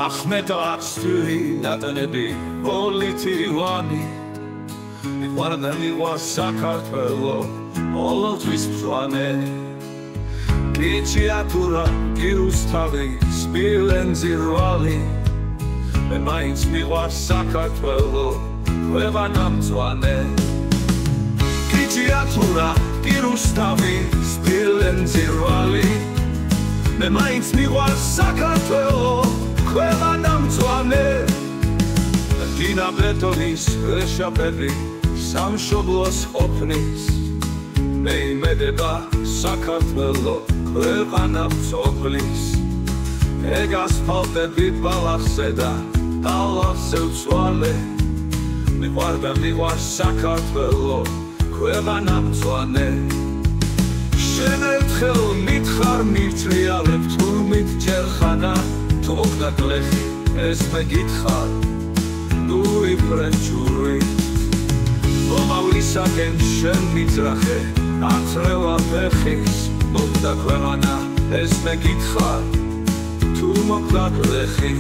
ახმედ არცთვი ნატანები პოლიტივანი მიყვარდა საქართველო ყოველთვის მწვანე კიჩია თუ რა გირუსთავი სპილენძი რვალი მე მაინც მიყვარს საქართველო ქვეყანა მწვანე კიჩია თუ რა გირუსთავი სპილენძი რვალი მე მაინც მიყვარს საქართველო ქვეყანა მწვანე დინა ბეტონის რეშაპები სამშობლოს ყოფნის მე იმედება საქართველო ქვეყანა მწოხლის ეგ ასფალტები ბალახზე და ალავზე ვცვალე მიყვარს საქართველო ქვეყანა მწვანე შენ ერთხელ მითხარ მირთრიალებ თურმით ჯერხანა თუ მოგდა გლეხი ეს მეკითხარ ნუ იფრენჩური მომავლისაკენ შენ მიწრახე ათრევა ფეხის მოგდა ქვეყანა ეს მეკითხარ თუ მოგდა გლეხი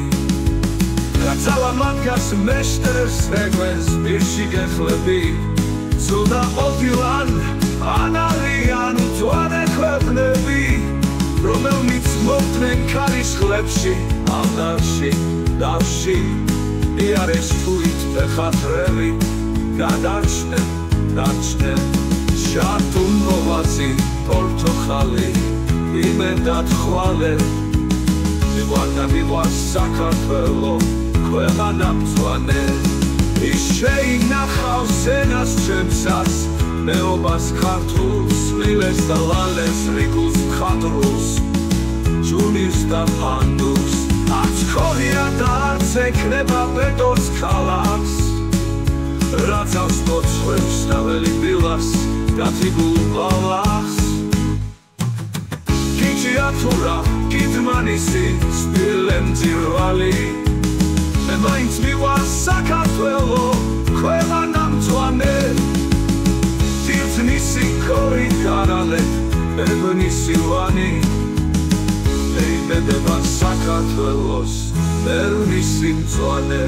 რაცალა მანქას მეშტერს რეგვენს პირში გეხლები ცუდა ყოფილან ანარიან მწვანე ქვეყნები რომელნიც მოხდნენ ქარის ხლებში ალდარში დავში იარეს თუით ფეხათრევი გადარჩნენ შართუნოვაცი პორტოხალი იმედად ხვალე მიყვარს საქართველო ქვეყანა მწვანე ის შეინახავს ენას ჩემსაც მეობას ქართულს მილეს და ლალეს რიგულს მხატვრულს ჯუნირს და ფანდურს არც ქონია და არც ექნება ბეტონს ქალაქს რაც აქვს მოცხვებს ნაველი ბილას გათიგულ ბალახს კიჩია თუ რა გიდმანისი სპილენძი რვალი მე მაინც მიყვარს საქართველო ქვეყანა მწვანე თირთნისი ქორი გარალე ებნისი ვანი მე იმედება საქართველოს მერნისი მწვანე